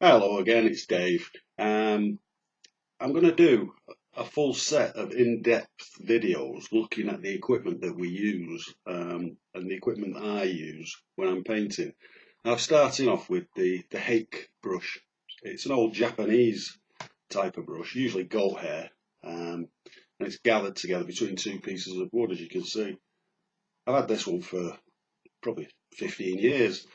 Hello again, it's Dave. I'm going to do a full set of in-depth videos looking at the equipment that we use and the equipment that I use when I'm painting. I'm starting off with the Hake brush. It's an old Japanese type of brush, usually goat hair, and it's gathered together between two pieces of wood, as you can see. I've had this one for probably 15 years.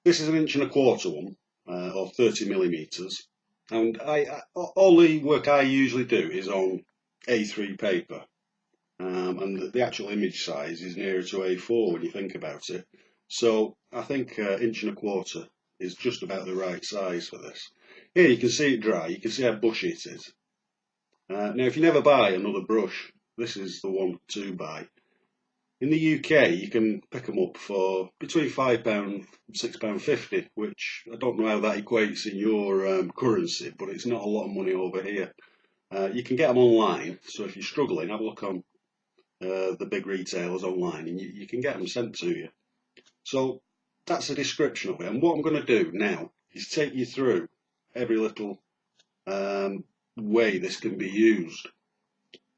This is an 1.25 inch one, or 30mm, and all the work I usually do is on A3 paper, and the actual image size is nearer to A4 when you think about it. So I think 1.25 inch is just about the right size for this. Here you can see it dry, you can see how bushy it is. Now if you never buy another brush, this is the one to buy. In the UK, you can pick them up for between £5 and £6.50, which I don't know how that equates in your currency, but it's not a lot of money over here. You can get them online, so if you're struggling, have a look on the big retailers online, and you can get them sent to you. So that's a description of it, and what I'm going to do now is take you through every little way this can be used.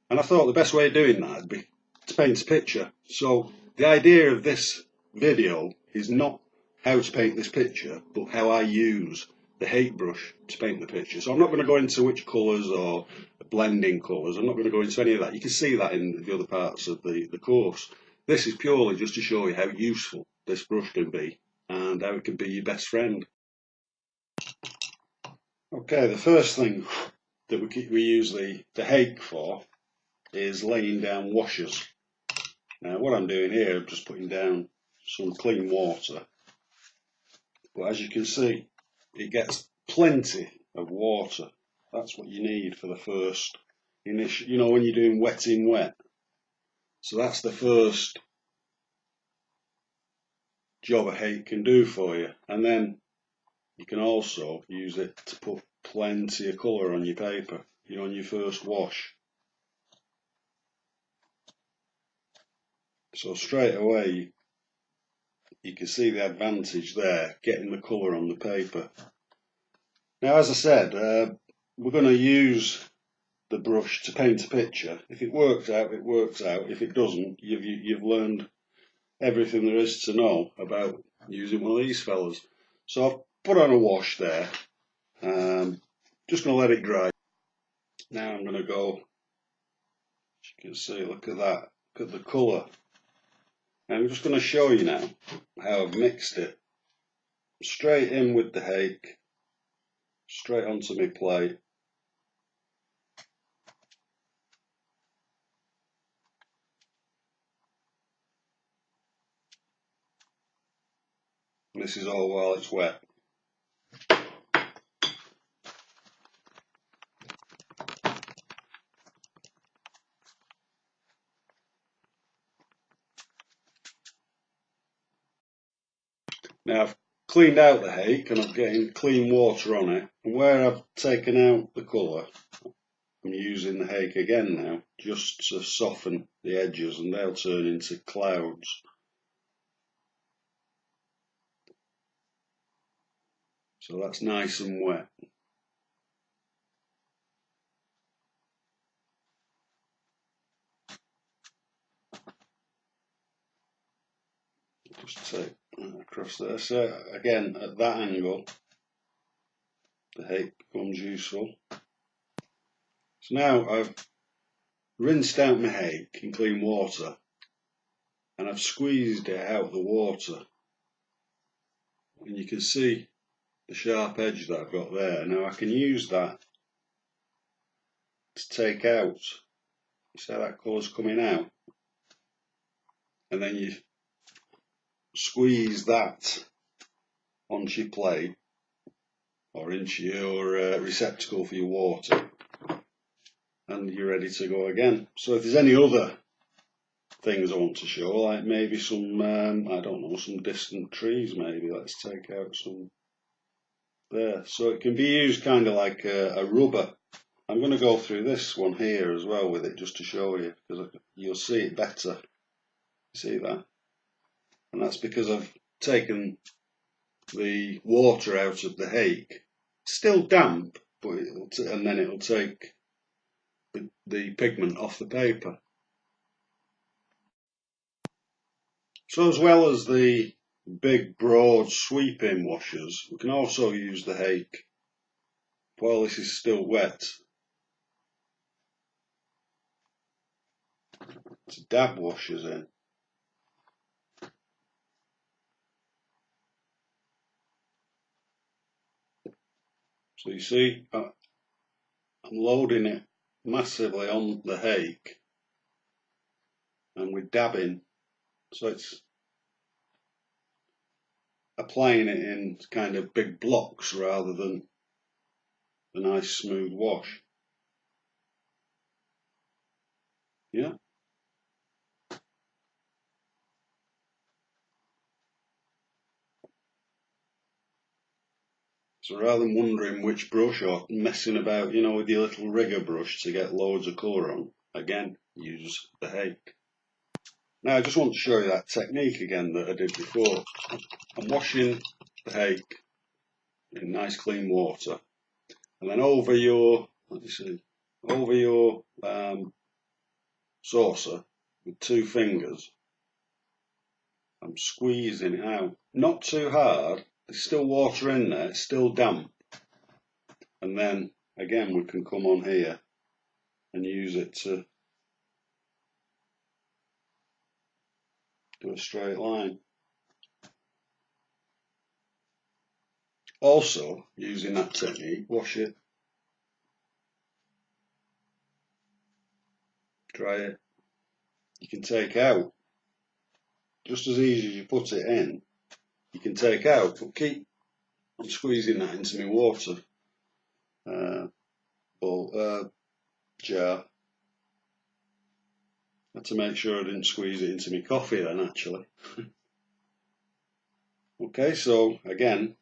And I thought the best way of doing that would be to paint a picture. So the idea of this video is not how to paint this picture, but how I use the Hake brush to paint the picture. So I'm not going to go into which colours or blending colours. I'm not going to go into any of that. You can see that in the other parts of the course. This is purely just to show you how useful this brush can be and how it can be your best friend. Okay, the first thing that we use the Hake for is laying down washes. Now what I'm doing here, I'm just putting down some clean water, but as you can see, it gets plenty of water. That's what you need for the first initial, you know, when you're doing wet in wet. So that's the first job a Hake can do for you, and then you can also use it to put plenty of colour on your paper, you know, on your first wash. So straight away you can see the advantage there, getting the colour on the paper. Now as I said, we're going to use the brush to paint a picture. If it works out, it works out. If it doesn't, you've learned everything there is to know about using one of these fellas. So I've put on a wash there, just going to let it dry. Now I'm going to go, as you can see, look at that, look at the colour. I'm just going to show you now how I've mixed it. Straight in with the Hake, straight onto my plate. And this is all while it's wet. Now I've cleaned out the Hake and I'm getting clean water on it, and where I've taken out the colour, I'm using the Hake again now, just to soften the edges, and they'll turn into clouds. So that's nice and wet. Just take that across there. So again, at that angle, the Hake becomes useful. So now I've rinsed out my Hake in clean water, and I've squeezed it out of the water, and you can see the sharp edge that I've got there. Now I can use that to take out, you see how that colour's coming out, and then you squeeze that onto your plate or into your receptacle for your water, and you're ready to go again. So if there's any other things I want to show, like maybe some, I don't know, some distant trees maybe, let's take out some there. So it can be used kind of like a rubber. I'm going to go through this one here as well with it, just to show you, because you'll see it better. See that? And that's because I've taken the water out of the Hake still damp, but and then it'll take the pigment off the paper. So as well as the big broad sweeping washers, we can also use the Hake while this is still wet to dab washers in. So you see, I'm loading it massively on the Hake and we're dabbing, so it's applying it in kind of big blocks rather than a nice smooth wash. Yeah. So rather than wondering which brush or messing about, you know, with your little rigger brush to get loads of colour on, again, use the Hake. Now I just want to show you that technique again that I did before. I'm washing the Hake in nice clean water, and then over your, let me see, over your saucer with 2 fingers, I'm squeezing it out. Not too hard, there's still water in there, it's still damp. And then again we can come on here and use it to do a straight line. Also, using that technique, wash it, dry it. You can take out, just as easy as you put it in, you can take out, but keep on squeezing that into my water jar. Had to make sure I didn't squeeze it into my coffee then, actually. Okay, so again,